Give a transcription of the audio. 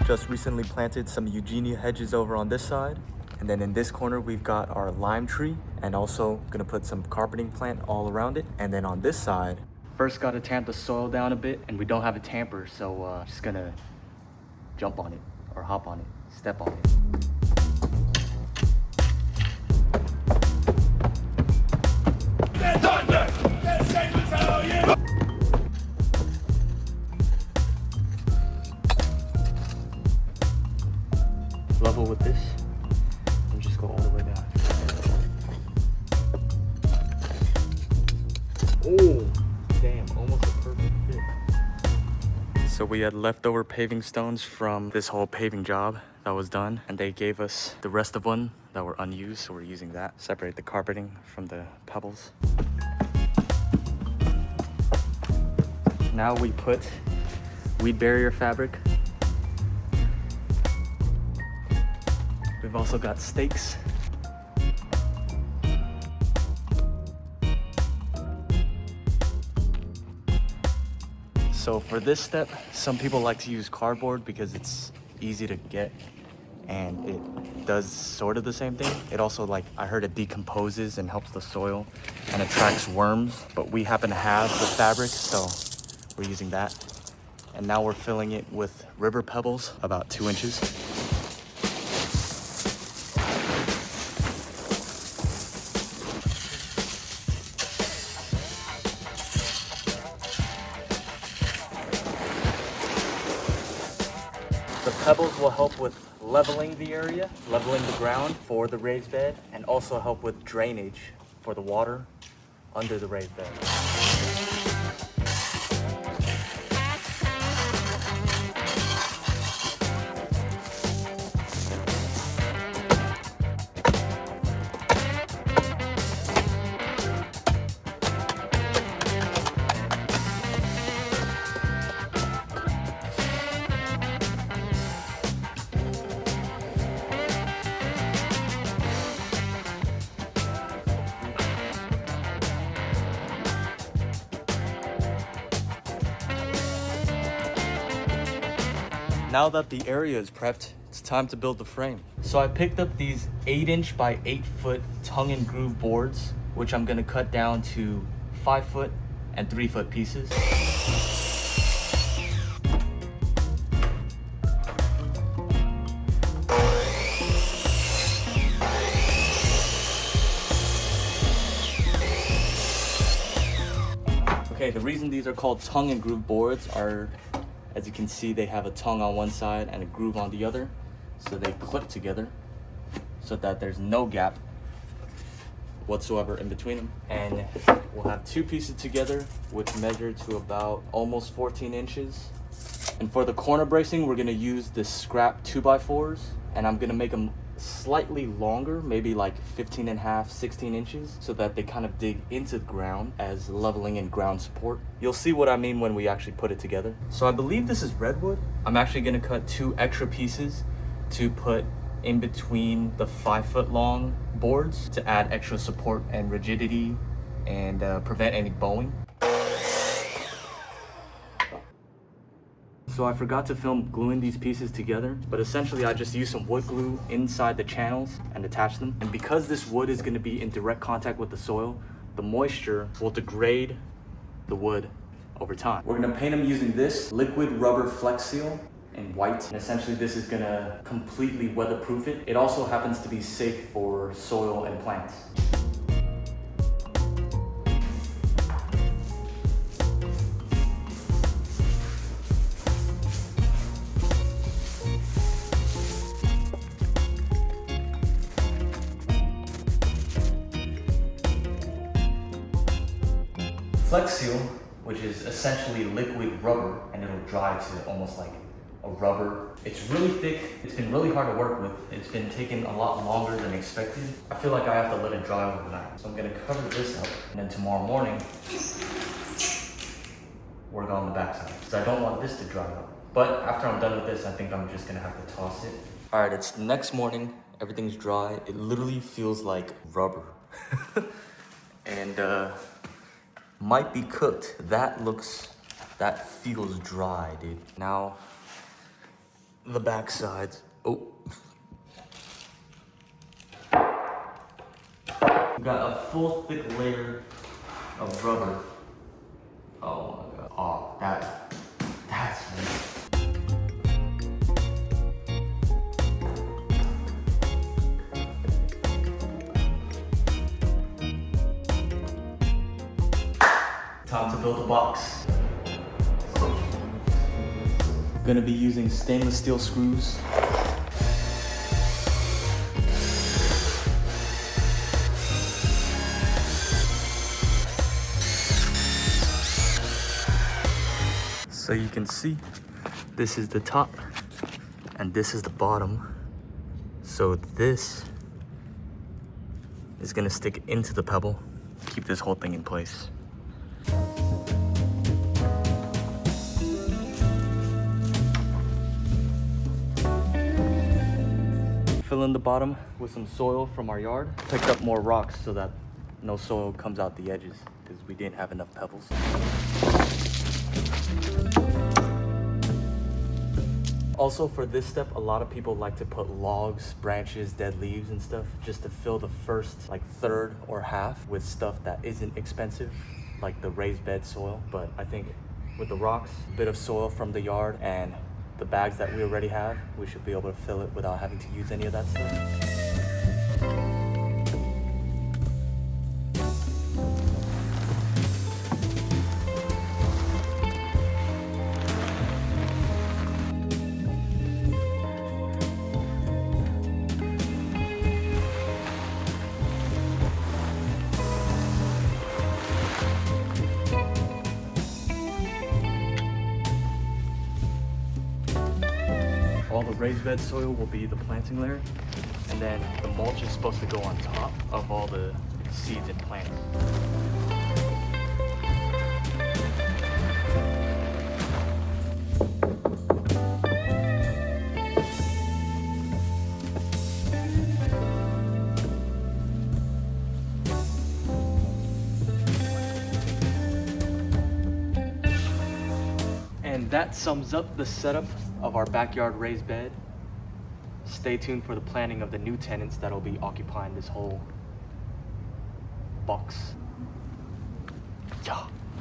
Just recently planted some Eugenia hedges over on this side. And then in this corner, we've got our lime tree and also gonna put some carpeting plant all around it. And then on this side, first gotta tamp the soil down a bit, and we don't have a tamper, so just gonna jump on it or hop on it, step on it. Level with this and just go all the way down. Oh, damn, almost a perfect fit. So we had leftover paving stones from this whole paving job that was done, and they gave us the rest of one that were unused, so we're using that. Separate the carpeting from the pebbles. Now we put weed barrier fabric. We've also got stakes. So for this step, some people like to use cardboard because it's easy to get and it does sort of the same thing. It also, like, I heard it decomposes and helps the soil and attracts worms, but we happen to have the fabric, so we're using that. And now we're filling it with river pebbles, about 2 inches. The pebbles will help with leveling the area, leveling the ground for the raised bed, and also help with drainage for the water under the raised bed. Now that the area is prepped, it's time to build the frame. So I picked up these 8-inch by 8-foot tongue and groove boards, which I'm gonna cut down to 5-foot and 3-foot pieces. Okay, the reason these are called tongue and groove boards are, as you can see, they have a tongue on one side and a groove on the other. So they clip together so that there's no gap whatsoever in between them. And we'll have 2 pieces together, which measure to about almost 14 inches. And for the corner bracing, we're gonna use the scrap 2x4s, and I'm gonna make them slightly longer, maybe like 15.5, 16 inches, so that they kind of dig into the ground as leveling and ground support. You'll see what I mean when we actually put it together. So I believe this is redwood. I'm actually gonna cut 2 extra pieces to put in between the 5-foot long boards to add extra support and rigidity and prevent any bowing. So I forgot to film gluing these pieces together, but essentially I just used some wood glue inside the channels and attached them. And because this wood is gonna be in direct contact with the soil, the moisture will degrade the wood over time. We're gonna paint them using this liquid rubber Flex Seal in white. And essentially this is gonna completely weatherproof it. It also happens to be safe for soil and plants. Flex Seal, which is essentially liquid rubber, and it'll dry to almost like a rubber. It's really thick. It's been really hard to work with. It's been taking a lot longer than expected. I feel like I have to let it dry overnight. So I'm gonna cover this up, and then tomorrow morning, work on the backside. Because I don't want this to dry out. But after I'm done with this, I think I'm just gonna have to toss it. All right, it's the next morning. Everything's dry. It literally feels like rubber. And might be cooked. That feels dry, dude. Now, the back sides. Oh. We got a full thick layer of rubber. Oh my god. Oh, that's neat. Time to build a box. Gonna be using stainless steel screws. So you can see, this is the top and this is the bottom. So this is gonna stick into the pebble, keep this whole thing in place. Fill in the bottom with some soil from our yard. Picked up more rocks so that no soil comes out the edges because we didn't have enough pebbles. Also for this step, a lot of people like to put logs, branches, dead leaves and stuff just to fill the first like third or half with stuff that isn't expensive, like the raised bed soil. But I think with the rocks, a bit of soil from the yard and the bags that we already have, we should be able to fill it without having to use any of that stuff. All the raised bed soil will be the planting layer, and then the mulch is supposed to go on top of all the seeds and plants. And that sums up the setup of our backyard raised bed. Stay tuned for the planning of the new tenants that'll be occupying this whole box. Yeah.